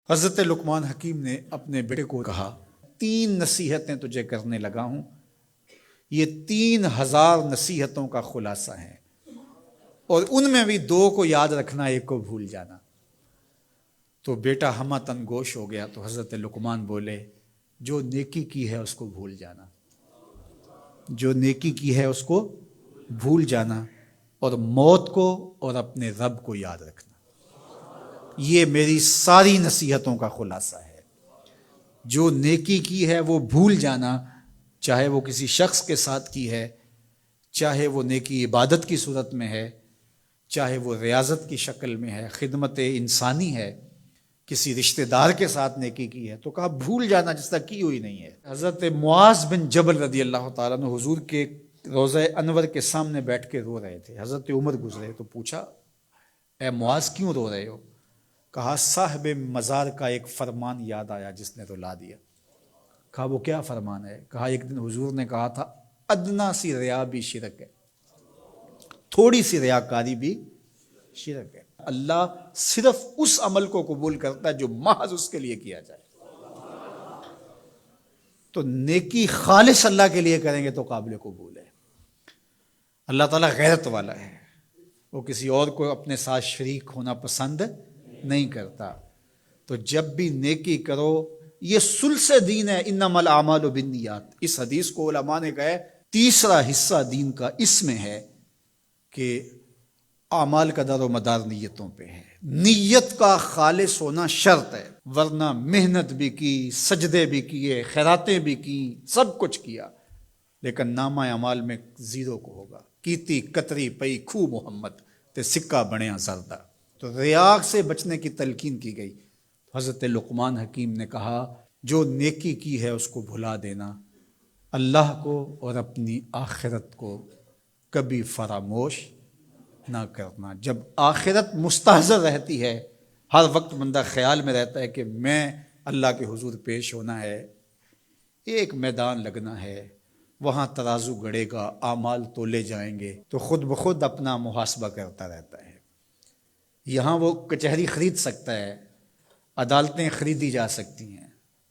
حضرت لقمان حکیم نے اپنے بیٹے کو کہا 3 نصیحتیں تجھے کرنے لگا ہوں، یہ 3000 نصیحتوں کا خلاصہ ہے، اور ان میں بھی 2 کو یاد رکھنا، 1 کو بھول جانا۔ تو بیٹا ہمہ تنگوش ہو گیا، تو حضرت لقمان بولے جو نیکی کی ہے اس کو بھول جانا، جو نیکی کی ہے اس کو بھول جانا، اور موت کو اور اپنے رب کو یاد رکھنا۔ یہ میری ساری نصیحتوں کا خلاصہ ہے۔ جو نیکی کی ہے وہ بھول جانا، چاہے وہ کسی شخص کے ساتھ کی ہے، چاہے وہ نیکی عبادت کی صورت میں ہے، چاہے وہ ریاضت کی شکل میں ہے، خدمت انسانی ہے، کسی رشتہ دار کے ساتھ نیکی کی ہے، تو کہا بھول جانا جس طرح کی ہوئی نہیں ہے۔ حضرت معاذ بن جبل رضی اللہ تعالیٰ عنہ حضور کے روضہ انور کے سامنے بیٹھ کے رو رہے تھے۔ حضرت عمر گزرے تو پوچھا اے معاذ کیوں رو رہے ہو؟ کہا صاحب مزار کا ایک فرمان یاد آیا جس نے رلا دیا۔ کہا وہ کیا فرمان ہے؟ کہا ایک دن حضور نے کہا تھا ادنا سی ریا بھی شرک ہے، تھوڑی سی ریاکاری بھی شرک ہے۔ اللہ صرف اس عمل کو قبول کرتا ہے جو محض اس کے لیے کیا جائے۔ تو نیکی خالص اللہ کے لیے کریں گے تو قابل قبول ہے۔ اللہ تعالیٰ غیرت والا ہے، وہ کسی اور کو اپنے ساتھ شریک ہونا پسند نہیں کرتا۔ تو جب بھی نیکی کرو، یہ سلس دین ہے، انما الاعمال بالنیات۔ اس حدیث کو علماء نے کہا ہے 3 حصہ دین کا اس میں ہے کہ اعمال کا دار و مدار نیتوں پہ ہے۔ نیت کا خالص ہونا شرط ہے، ورنہ محنت بھی کی، سجدے بھی کیے، خیراتیں بھی کی، سب کچھ کیا، لیکن نامہ اعمال میں 0 کو ہوگا۔ کیتی کتری پئی کھو محمد تے سکہ بنیا زردہ۔ تو ریاء سے بچنے کی تلقین کی گئی۔ حضرت لقمان حکیم نے کہا جو نیکی کی ہے اس کو بھلا دینا، اللہ کو اور اپنی آخرت کو کبھی فراموش نہ کرنا۔ جب آخرت مستحضر رہتی ہے، ہر وقت بندہ خیال میں رہتا ہے کہ میں اللہ کے حضور پیش ہونا ہے، ایک میدان لگنا ہے، وہاں ترازو گڑے گا، اعمال تولے جائیں گے، تو خود بخود اپنا محاسبہ کرتا رہتا ہے۔ یہاں وہ کچہری خرید سکتا ہے، عدالتیں خریدی جا سکتی ہیں،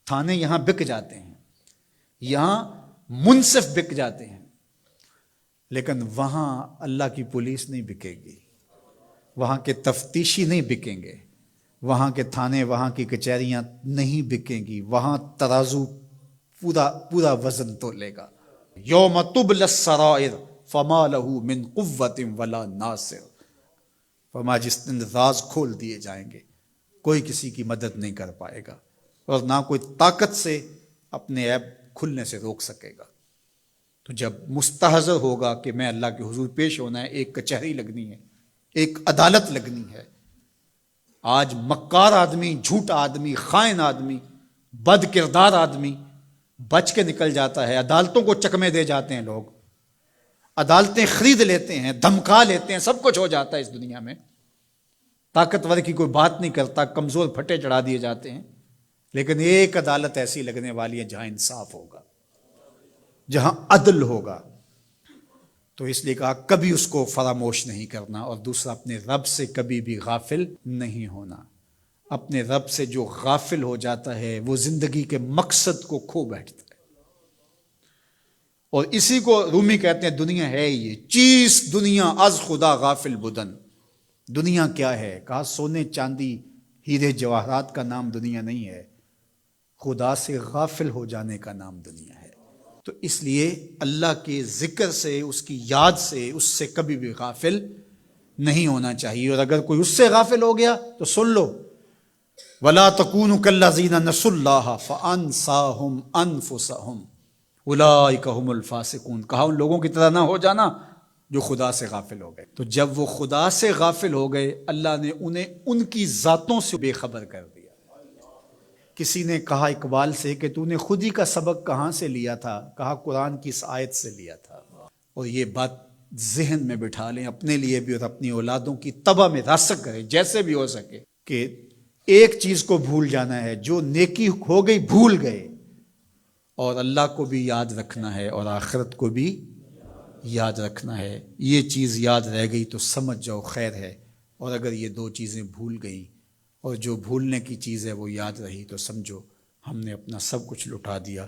تھانے یہاں بک جاتے ہیں، یہاں منصف بک جاتے ہیں، لیکن وہاں اللہ کی پولیس نہیں بکے گی، وہاں کے تفتیشی نہیں بکیں گے، وہاں کے تھانے، وہاں کی کچہریاں نہیں بکیں گی، وہاں ترازو پورا وزن تولے گا۔ یوم تبلی السرائر فما لہ من قوت ولا ناصر۔ فرمایا جس دن راز کھول دیے جائیں گے، کوئی کسی کی مدد نہیں کر پائے گا، اور نہ کوئی طاقت سے اپنے عیب کھلنے سے روک سکے گا۔ تو جب مستحضر ہوگا کہ میں اللہ کے حضور پیش ہونا ہے، ایک کچہری لگنی ہے، ایک عدالت لگنی ہے۔ آج مکار آدمی، جھوٹا آدمی، خائن آدمی، بد کردار آدمی بچ کے نکل جاتا ہے، عدالتوں کو چکمے دے جاتے ہیں، لوگ عدالتیں خرید لیتے ہیں، دھمکا لیتے ہیں، سب کچھ ہو جاتا ہے اس دنیا میں۔ طاقتور کی کوئی بات نہیں کرتا، کمزور پھٹے چڑھا دیے جاتے ہیں، لیکن ایک عدالت ایسی لگنے والی ہے جہاں انصاف ہوگا، جہاں عدل ہوگا۔ تو اس لیے کہا کبھی اس کو فراموش نہیں کرنا، اور دوسرا اپنے رب سے کبھی بھی غافل نہیں ہونا۔ اپنے رب سے جو غافل ہو جاتا ہے وہ زندگی کے مقصد کو کھو بیٹھتا ہے، اور اسی کو رومی کہتے ہیں دنیا ہے یہ چیز، دنیا از خدا غافل بدن۔ دنیا کیا ہے؟ کہا سونے چاندی ہیرے جواہرات کا نام دنیا نہیں ہے، خدا سے غافل ہو جانے کا نام دنیا ہے۔ تو اس لیے اللہ کے ذکر سے، اس کی یاد سے، اس سے کبھی بھی غافل نہیں ہونا چاہیے۔ اور اگر کوئی اس سے غافل ہو گیا تو سن لو وَلَا تَكُونُوا كَالَّذِينَ نَسُوا اللَّهَ فَأَنسَاهُمْ أَنفُسَهُمْ اولئک هم الفاسقون۔ کہا ان لوگوں کی طرح نہ ہو جانا جو خدا سے غافل ہو گئے۔ تو جب وہ خدا سے غافل ہو گئے، اللہ نے انہیں ان کی ذاتوں سے بے خبر کر دیا۔ کسی نے کہا اقبال سے کہ تو نے خود ہی کا سبق کہاں سے لیا تھا؟ کہا قرآن کی اس آیت سے لیا تھا۔ اور یہ بات ذہن میں بٹھا لیں، اپنے لیے بھی اور اپنی اولادوں کی تباہ میں راسخ کریں جیسے بھی ہو سکے، کہ ایک چیز کو بھول جانا ہے، جو نیکی ہو گئی بھول گئے، اور اللہ کو بھی یاد رکھنا ہے اور آخرت کو بھی یاد رکھنا ہے۔ یہ چیز یاد رہ گئی تو سمجھ جاؤ خیر ہے، اور اگر یہ 2 چیزیں بھول گئیں اور جو بھولنے کی چیز ہے وہ یاد رہی تو سمجھو ہم نے اپنا سب کچھ لٹا دیا